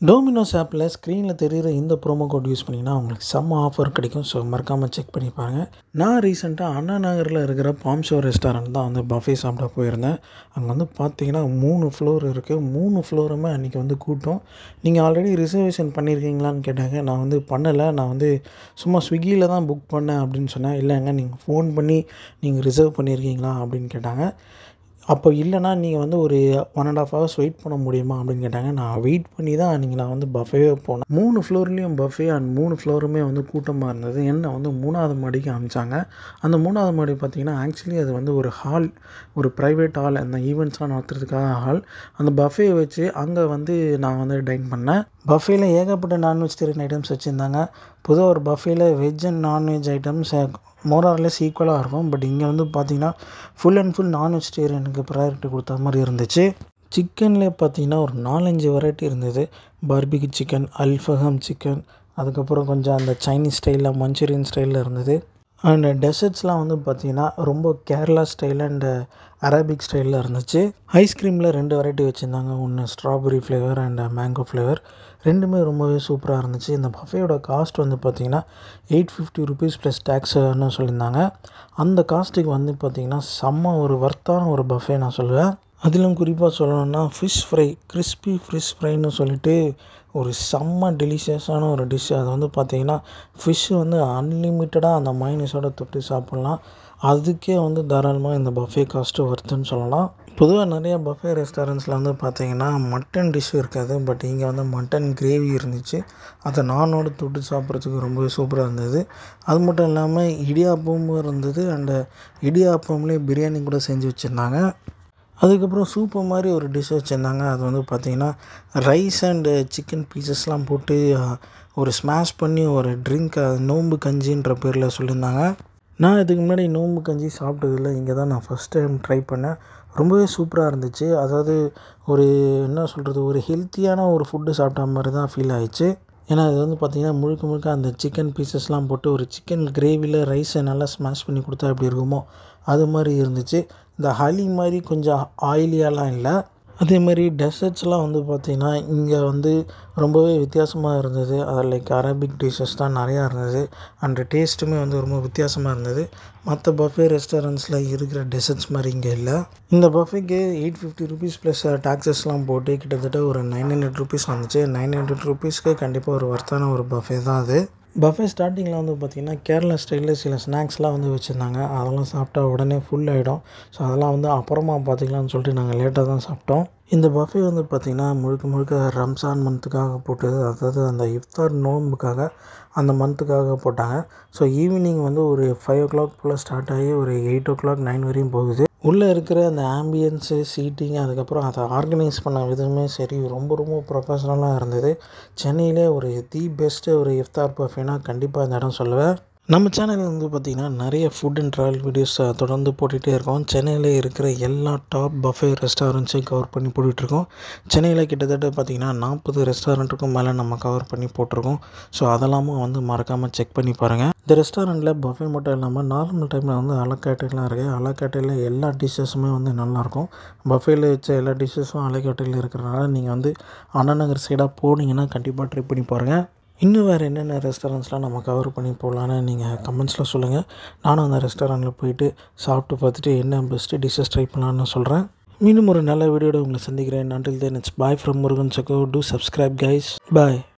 Domino's ஆப்பில் ஸ்க்ரீனில் தெரிகிற இந்த ப்ரோமோ கோட் யூஸ் பண்ணிங்கன்னா உங்களுக்கு செம்ம ஆஃபர் கிடைக்கும். ஸோ மறக்காமல் செக் பண்ணி பாருங்கள். நான் ரீசெண்டாக அண்ணா நகரில் இருக்கிற பாம் ஷோ ரெஸ்டாரண்ட் தான் வந்து பஃபே சாப்பிட போயிருந்தேன். அங்கே வந்து பார்த்தீங்கன்னா 3 ஃப்ளோர் இருக்குது. 3 ஃப்ளோருமே அன்றைக்கி வந்து கூட்டம். நீங்கள் ஆல்ரெடி ரிசர்வேஷன் பண்ணியிருக்கீங்களான்னு கேட்டாங்க. நான் வந்து பண்ணலை, நான் வந்து சும்மா ஸ்விக்கியில் தான் புக் பண்ணேன் அப்படின்னு சொன்னேன். இல்லைங்க, நீங்கள் ஃபோன் பண்ணி நீங்கள் ரிசர்வ் பண்ணியிருக்கீங்களா அப்படின்னு கேட்டாங்க. அப்போ இல்லைனா நீங்கள் வந்து ஒரு 1.5 ஹவர்ஸ் வெயிட் பண்ண முடியுமா அப்படின்னு கேட்டாங்க. நான் வெயிட் பண்ணி தான் அன்றைக்கி நான் வந்து பஃபேவே போனேன். 3 ஃப்ளோர்லேயும் பஃபே அண்ட் 3 ஃப்ளோருமே வந்து கூட்டமாக இருந்தது. என்னை வந்து 3வது மாடிக்கு அனுப்பிச்சாங்க. அந்த 3வது மாடி பார்த்திங்கன்னா ஆக்சுவலி அது வந்து ஒரு ஹால், ஒரு ப்ரைவேட் ஹால், அந்த ஈவெண்ட்ஸ்லாம் நடத்துறதுக்காக ஹால். அந்த பஃபே வச்சு அங்கே வந்து நான் வந்து டைன் பண்ணேன். பஃபேயில் ஏகப்பட்ட நான்வெஜிடேரியன் ஐட்டம்ஸ் வச்சுருந்தாங்க. பொதுவாக ஒரு பஃபேயில் வெஜ் அண்ட் நான்வெஜ் ஐட்டம்ஸ் மோரார்லெஸ் ஈக்குவலாக இருக்கும். பட் இங்கே வந்து பார்த்திங்கன்னா ஃபுல் அண்ட் ஃபுல் நான்வெஜிடேரியனுக்கு ப்ரையாரிட்டி கொடுத்த மாதிரி இருந்துச்சு. சிக்கன்லேயே பார்த்திங்கன்னா ஒரு 4-5 வெரைட்டி இருந்தது. பார்பிக்யூ சிக்கன், அல்ஃபஹம் சிக்கன், அதுக்கப்புறம் கொஞ்சம் அந்த சைனீஸ் ஸ்டைலில் மஞ்சூரியன் ஸ்டைலில் இருந்தது. அண்ட் டெசர்ட்ஸ்லாம் வந்து பார்த்திங்கன்னா ரொம்ப கேரளா ஸ்டைல் அண்ட் அரபிக் ஸ்டைலில் இருந்துச்சு. ஐஸ்கிரீமில் 2 வெரைட்டி வச்சுருந்தாங்க. ஒன்று strawberry flavour and mango flavour. ரெண்டுமே ரொம்பவே சூப்பராக இருந்துச்சு. இந்த பஃபேயோட காஸ்ட் வந்து பார்த்திங்கன்னா 850 ருபீஸ் ப்ளஸ் டேக்ஸ்னு சொல்லியிருந்தாங்க. அந்த காஸ்ட்டுக்கு வந்து பார்த்திங்கன்னா செம்ம ஒரு வர்த்தான ஒரு பஃபே நான் சொல்லுவேன். அதிலும் குறிப்பாக சொல்லணுன்னா ஃபிஷ் ஃப்ரை, கிறிஸ்பி ஃபிஷ் ஃப்ரைன்னு சொல்லிட்டு ஒரு செம்ம டெலிஷியஸான ஒரு டிஷ். அது வந்து பார்த்திங்கன்னா ஃபிஷ்ஷு வந்து அன்லிமிட்டடாக அந்த மைனஸோடு தொட்டு சாப்பிட்லாம். அதுக்கே வந்து தாராளமாக இந்த பஃபே காஸ்ட்டு வருதுன்னு சொல்லலாம். பொதுவாக நிறையா பஃபே ரெஸ்டாரண்ட்ஸில் வந்து பார்த்திங்கன்னா மட்டன் டிஷ்ஷு இருக்காது. பட் இங்கே வந்து மட்டன் கிரேவி இருந்துச்சு. அதை நானோடு தொட்டு சாப்பிட்றதுக்கு ரொம்பவே சூப்பராக இருந்தது. அது மட்டும் இல்லாமல் இடியாப்பமும் இருந்தது. அண்டு இடியாப்பம்லேயே பிரியாணி கூட செஞ்சு வச்சுருந்தாங்க. அதுக்கப்புறம் சூப்பு மாதிரி ஒரு டிஷ் வச்சுருந்தாங்க. அது வந்து பார்த்திங்கன்னா ரைஸ் அண்டு சிக்கன் பீசஸ்லாம் போட்டு ஒரு ஸ்மாஷ் பண்ணி ஒரு ட்ரிங்க், நோம்பு கஞ்சின்ற பேரில் சொல்லியிருந்தாங்க. நான் இதுக்கு முன்னாடி நோம்பு கஞ்சி சாப்பிட்டதில்ல. இங்கே தான் நான் ஃபஸ்ட் டைம் ட்ரை பண்ணேன். ரொம்பவே சூப்பராக இருந்துச்சு. அதாவது ஒரு என்ன சொல்கிறது, ஒரு ஹெல்த்தியான ஒரு ஃபுட்டு சாப்பிட்ட மாதிரி தான் ஃபீல் ஆயிடுச்சு. ஏன்னா இது வந்து பார்த்திங்கன்னா முழுக்க முழுக்க அந்த சிக்கன் பீசஸ்லாம் போட்டு ஒரு சிக்கன் கிரேவியில் ரைஸை நல்லா ஸ்மாஷ் பண்ணி கொடுத்தா எப்படி இருக்குமோ அது மாதிரி இருந்துச்சு. இந்த ஹலி மாதிரி கொஞ்சம் ஆயிலியாலாம் இல்லை. அதேமாதிரி டெசர்ட்ஸ்லாம் வந்து பார்த்திங்கன்னா இங்கே வந்து ரொம்பவே வித்தியாசமாக இருந்தது. அது லைக் அரபிக் டிஷ்ஷஸ் தான் நிறையா இருந்தது. அண்ட் டேஸ்ட்டுமே வந்து ரொம்ப வித்தியாசமாக இருந்தது. மற்ற பஃபே ரெஸ்டாரண்ட்ஸில் இருக்கிற டெசர்ட்ஸ் மாதிரி இங்கே இல்லை. இந்த பஃபேக்கு 850 ருபீஸ் ப்ளஸ் டாக்ஸஸ்லாம் போட்டு கிட்டத்தட்ட ஒரு 900 ருபீஸ் வந்துச்சு. 900 ருபீஸ்க்கு கண்டிப்பாக ஒரு வர்த்தான ஒரு பஃபே தான் அது. பஃபே ஸ்டார்டிங்கில் வந்து பார்த்திங்கன்னா கேரளா ஸ்டைலில் சில ஸ்நாக்ஸ்லாம் வந்து வச்சுருந்தாங்க. அதெல்லாம் சாப்பிட்டா உடனே ஃபுல் ஆகிடும். ஸோ அதெல்லாம் வந்து அப்புறமா பார்த்திங்களான்னு சொல்லிட்டு நாங்கள் லேட்டாக தான் சாப்பிட்டோம். இந்த பஃபே வந்து பார்த்திங்கன்னா முழுக்க முழுக்க ரம்ஜான் மந்த்துக்காக போட்டது. அதாவது அந்த இஃப்தார் நோன்புக்காக அந்த மந்த்துக்காக போட்டாங்க. ஸோ ஈவினிங் வந்து ஒரு 5 o'clock போல் ஸ்டார்ட் ஆகி ஒரு 8 o'clock 9 வரையும் போகுது. உள்ளே இருக்கிற அந்த ஆம்பியன்ஸு, சீட்டிங், அதுக்கப்புறம் அதை ஆர்கனைஸ் பண்ண விதமே சரி ரொம்ப ரொம்ப ப்ரொஃபஷ்னலாக இருந்தது. சென்னையிலே ஒரு தி பெஸ்ட்டு ஒரு இஃப்தார் பஃபேனா கண்டிப்பாக இந்த இடம் சொல்லுவேன். நம்ம சேனலில் வந்து பார்த்திங்கன்னா நிறைய ஃபுட் அண்ட் ட்ராவல் வீடியோஸ் தொடர்ந்து போட்டுகிட்டே இருக்கோம். சென்னையில் இருக்கிற எல்லா டாப் பஃபே ரெஸ்டாரண்ட்ஸையும் கவர் பண்ணி போட்டுட்ருக்கோம். சென்னையில் கிட்டத்தட்ட பார்த்திங்கன்னா 40 ரெஸ்டாரண்ட்டுக்கும் மேலே நம்ம கவர் பண்ணி போட்டிருக்கோம். ஸோ அதெல்லாமும் வந்து மறக்காமல் செக் பண்ணி பாருங்கள். இந்த ரெஸ்டாரண்ட்டில் பஃபே மட்டும் இல்லாமல் நார்மல் டைமில் வந்து அலக்காட்டைலாம் இருக்குது. அலக்காட்டையில் எல்லா டிஷ்ஷஸுமே வந்து நல்லாயிருக்கும். பஃபேயில் வச்ச எல்லா டிஷ்ஷஸும் அலக்காட்டையில் இருக்கிறனால நீங்கள் வந்து அண்ணா நகர் சைடாக போனீங்கன்னா கண்டிப்பாக ட்ரை பண்ணி பாருங்கள். இன்னும் வேறு என்னென்ன ரெஸ்டாரண்ட்ஸ்லாம் நம்ம கவர் பண்ணி போகலான்னு நீங்கள் கமெண்ட்ஸில் சொல்லுங்கள். நானும் அந்த ரெஸ்டாரண்ட்டில் போயிட்டு சாப்பிட்டு பார்த்துட்டு என்ன பெஸ்ட்டு டிஷ்ஷஸ் ட்ரை பண்ணலான்னு சொல்கிறேன். மீண்டும் ஒரு நல்ல வீடியோட உங்களை சந்திக்கிறேன். Until then, it's bye from Murugan Chakko. Do subscribe guys. Bye.